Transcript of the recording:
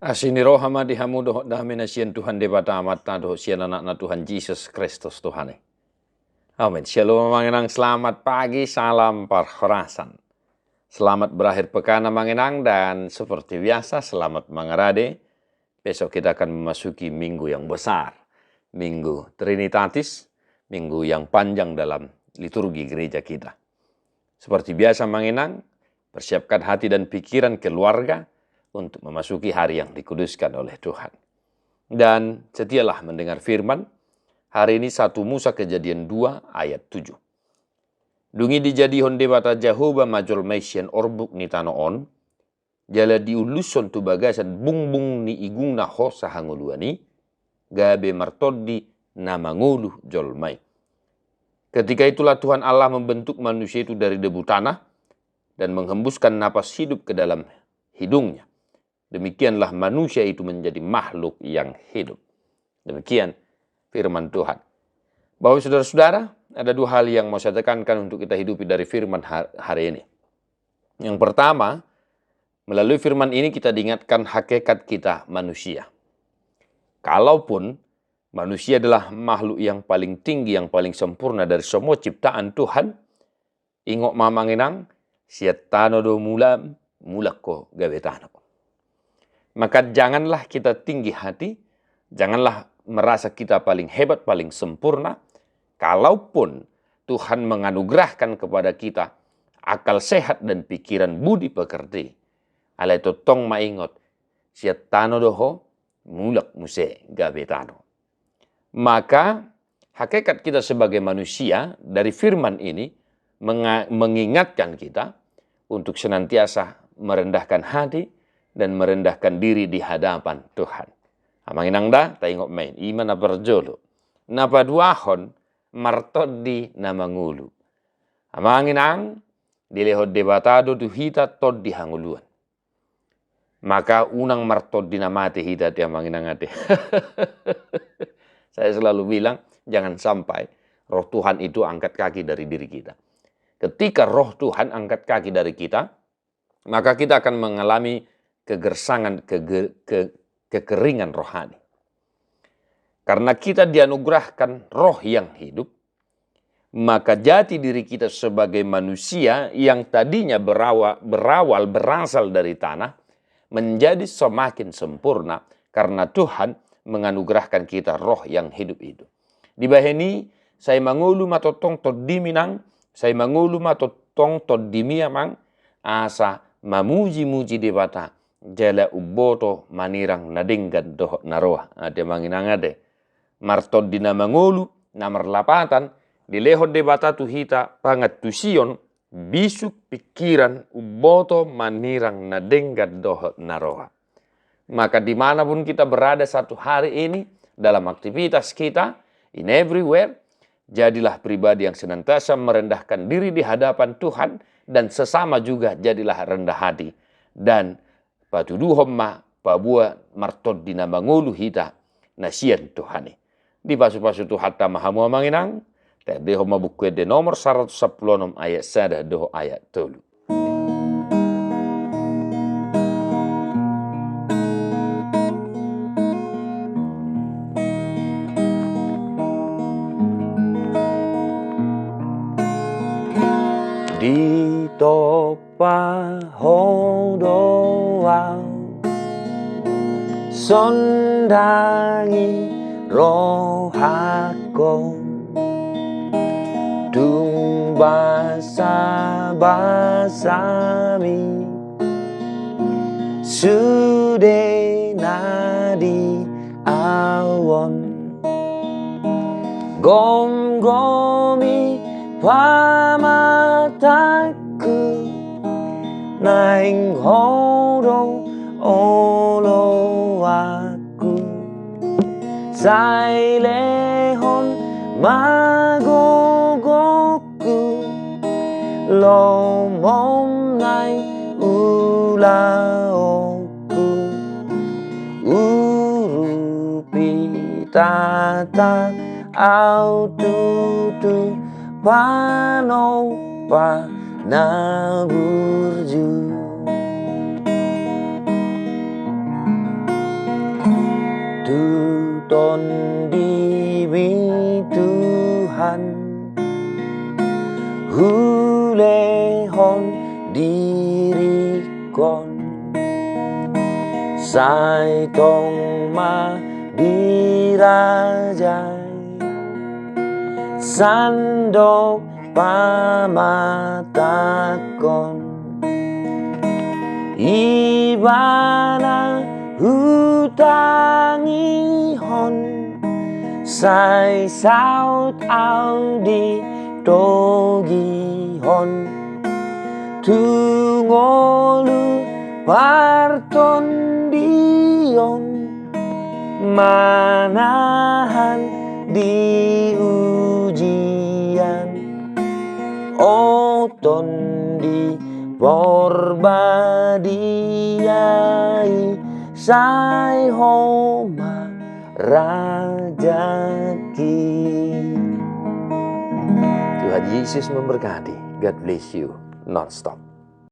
Asini rohama dihamudo damina sian Tuhan debata amat nado sian anak Tuhan Yesus Kristus Tuhan. Amin. Shalom mangenang, selamat pagi, salam parhorasan. Selamat berakhir pekan mangenang dan seperti biasa selamat mangarade. Besok kita akan memasuki minggu yang besar. Minggu Trinitatis, minggu yang panjang dalam liturgi gereja kita. Seperti biasa mangenang, persiapkan hati dan pikiran keluarga untuk memasuki hari yang dikuduskan oleh Tuhan. Dan setialah mendengar firman. Hari ini 1 Musa Kejadian 2 ayat 7. Dungi dijadihon debata Jehovah majol maisian orbuk ni tanoon. Jala diuluson tu bagasan bungbung ni igung na ho sahanguluani. Gabe martodi na mangulu jolmai. Ketika itulah Tuhan Allah membentuk manusia itu dari debu tanah dan menghembuskan napas hidup ke dalam hidungnya. Demikianlah manusia itu menjadi makhluk yang hidup. Demikian firman Tuhan. Bapak saudara-saudara, ada dua hal yang mau saya tekankan untuk kita hidupi dari firman hari ini. Yang pertama, melalui firman ini kita diingatkan hakikat kita manusia. Kalaupun manusia adalah makhluk yang paling tinggi, yang paling sempurna dari semua ciptaan Tuhan, ingok mamanginang, siatano do mulako gabetano. Maka janganlah kita tinggi hati, janganlah merasa kita paling hebat, paling sempurna. Kalaupun Tuhan menganugerahkan kepada kita akal sehat dan pikiran budi pekerti. Alai to tong maingot, siatano doho mulak muse gabetano. Maka hakikat kita sebagai manusia dari firman ini mengingatkan kita untuk senantiasa merendahkan hati dan merendahkan diri di hadapan Tuhan. Amanginang da, taingok main, iman na berjolo. Napaduahon, martodi na mangulu. Amanginang, dilehod debatado tu hita tod di hanguluan. Maka unang martodi na mati hita ti amanginang ate. Saya selalu bilang, jangan sampai roh Tuhan itu angkat kaki dari diri kita. Ketika roh Tuhan angkat kaki dari kita, maka kita akan mengalami kegersangan, kekeringan rohani. Karena kita dianugerahkan roh yang hidup, maka jati diri kita sebagai manusia yang tadinya berasal dari tanah, menjadi semakin sempurna karena Tuhan menganugerahkan kita roh yang hidup itu. Di baheni, saya mangulu matotong todiminang, saya mangulu matotong todimiamang, asa mamuji-muji debata, jala uboto manirang nadinggan dohok naroa. Ade manginang ade. Martod dina mangulu namar lapatan dilehod debata tuhita pangat tusion bisuk pikiran uboto manirang nadinggan dohok naroa. Maka dimanapun kita berada satu hari ini dalam aktivitas kita, in everywhere, jadilah pribadi yang senantiasa merendahkan diri di hadapan Tuhan dan sesama juga jadilah rendah hati. Dan patuduhom ma pabua martod dina mangulu hita nasian Tuhane. Di pasu-pasu Tuhan tamahamu amanginang, terdeho mabukwe de nomor 116 ayat sada doho ayat tolu. Di topa hodoau sondangi rohako dung basa-basami sude nadi awon gom-gomi pamataku naing hodo olo aku sailehon magogoku lomom nai ulaoku urupi tata au tutu panopa naburju ton diwi Tuhan hulehon diri kon sai tong ma dirajai sandok pamatakon ibana hutangihon sai saut audi togihon tungolu parton dion manahan di ujian oton di porbadiai sai homa rajaki. Tuhan Yesus memberkati. God bless you non-stop.